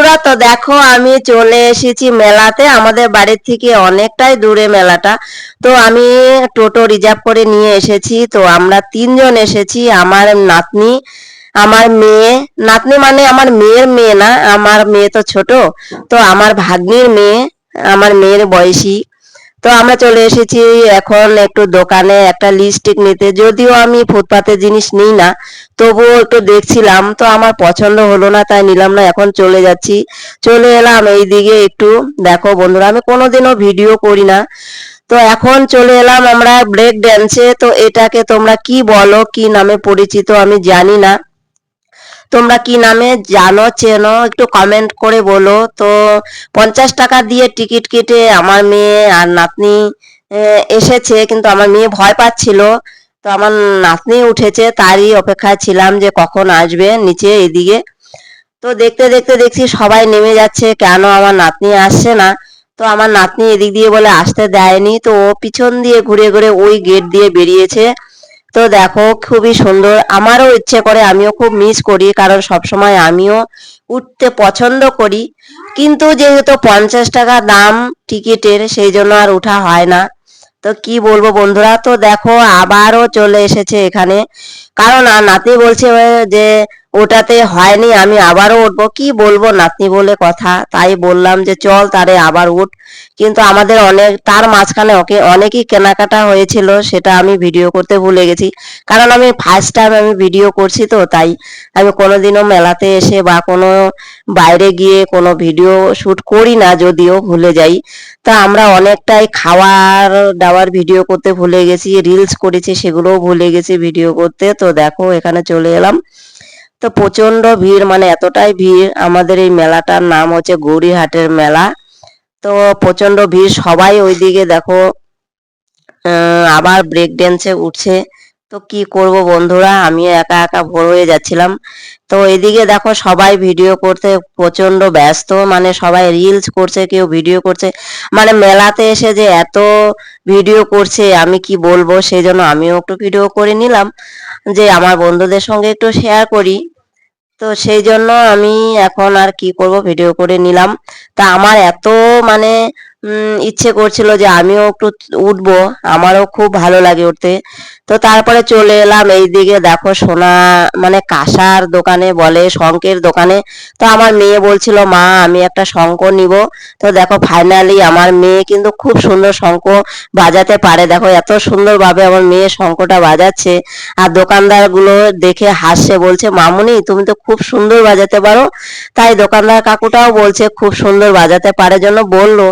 বন্ধুরা, তো দেখো আমি চলে এসেছি মেলাতে। আমাদের বাড়ির থেকে অনেকটাই দূরে মেলাটা। তো আমি টোটো রিজার্ভ করে নিয়ে এসেছি। তো আমরা তিনজন এসেছি, আমার নাতনি, আমার মেয়ে। নাতনি মানে আমার মেয়ের মেয়ে না, আমার মেয়ে তো ছোট। তো আমার ভাগ্নির মেয়ে, আমার মেয়ের বয়সী। তো আমরা চলে এসেছি এখন একটু দোকানে একটা লিপস্টিক নিতে। যদিও আমি ফুটপাতের জিনিস নিই না, তবুও একটু দেখছিলাম, তো আমার পছন্দ হলো না, তাই নিলাম না। এখন চলে যাচ্ছি, চলে এলাম এইদিকে একটু। দেখো বন্ধুরা, আমি কোনোদিনও ভিডিও করি না, তো এখন চলে এলাম আমরা ব্রেক ড্যান্সে। তো এটাকে তোমরা কি বলো, কি নামে পরিচিত আমি জানি না। তোমরা কি নামে জানো চেনো একটু কমেন্ট করে বলো তো। 50 টাকা দিয়ে টিকিট কেটে আমার মেয়ে আর নাতনি এসেছে, কিন্তু আমার মেয়ে ভয় পাচ্ছিল। তো আমার নাতনি উঠেছে, তারই অপেক্ষায় ছিলাম যে কখন আসবে নিচে এদিকে। তো দেখতে দেখতে দেখছি সবাই নেমে যাচ্ছে, কেন আমার নাতনি আসছে না। তো আমার নাতনি এদিক দিয়ে বলে আসতে দেয়নি, তো ও পিছন দিয়ে ঘুরে ঘুরে ওই গেট দিয়ে বেরিয়েছে। তো দেখো খুবই সুন্দর, আমারও ইচ্ছে করে, আমিও খুব মিস করি, কারণ সবসময় আমিও উঠতে পছন্দ করি। কিন্তু যেহেতু 50 টাকা দাম টিকিটের, সেই জন্য আর উঠা হয় না। তো কি বলবো বন্ধুরা, তো দেখো আবারও চলে এসেছে এখানে। কারণ নাতনি বলছে যে ওটাতে হয়নি, আমি আবারও উঠবো। কি বলবো, নাতনি বলে কথা, তাই বললাম যে চল তারে আবার উঠ। কিন্তু আমাদের অনেক, তার মাঝখানে ওকে অনেকই কেনাকাটা হয়েছিল, সেটা আমি ভিডিও করতে ভুলে গেছি। কারণ আমি ফার্স্ট টাইম আমি ভিডিও করছি, তো তাই আমি কোনোদিনও মেলাতে এসে বা কোনো বাইরে গিয়ে কোনো ভিডিও শুট করি না, যদিও ভুলে যাই। তা আমরা অনেকটাই খাওয়ার দাওয়ার ভিডিও করতে ভুলে গেছি, রিলস করেছি সেগুলোও ভুলে গেছি ভিডিও করতে। তো দেখো এখানে চলে এলাম। তো প্রচন্ড ভিড়, মানে এতটাই ভিড়। আমাদের এই মেলাটার নাম হচ্ছে গৌরীহাটের মেলা। তো প্রচন্ড ভিড়, সবাই ওইদিকে দেখো আবার ব্রেক ড্যান্সে উঠছে। তো কি করব বন্ধুরা, আমি একা একা ভোর হয়ে যাচ্ছিলাম। তো এদিকে দেখো সবাই ভিডিও করতে প্রচন্ড ব্যস্ত, মানে সবাই রিলস করছে, কেউ ভিডিও করছে। মানে মেলাতে এসে যে এত ভিডিও করছে আমি কি বলবো, সেই জন্য আমিও একটু ভিডিও করে নিলাম, যে আমার বন্ধুদের সঙ্গে একটু শেয়ার করি। তো সেই জন্য আমি এখন আর কি করব, ভিডিও করে নিলাম। তা আমার এত মানে ইচ্ছে করছিল যে আমিও একটু উঠবো, আমারও খুব ভালো লাগে উঠতে। তো তারপরে চলে এলাম এইদিকে, দেখো সোনা মানে কাঁসার দোকানে বলে, শঙ্খের দোকানে। তো আমার মেয়ে বলছিল মা আমি একটা শঙ্খ নিব। তো দেখো ফাইনালি আমার মেয়ে কিন্তু খুব সুন্দর শঙ্খ বাজাতে পারে। দেখো এত সুন্দরভাবে আমার মেয়ে শঙ্খটা বাজাচ্ছে, আর দোকানদার গুলো দেখে হাসছে, বলছে মামুনি তুমি তো খুব সুন্দর বাজাতে পারো। তাই দোকানদার কাকুটাও বলছে খুব সুন্দর বাজাতে পারে, জন্য বললো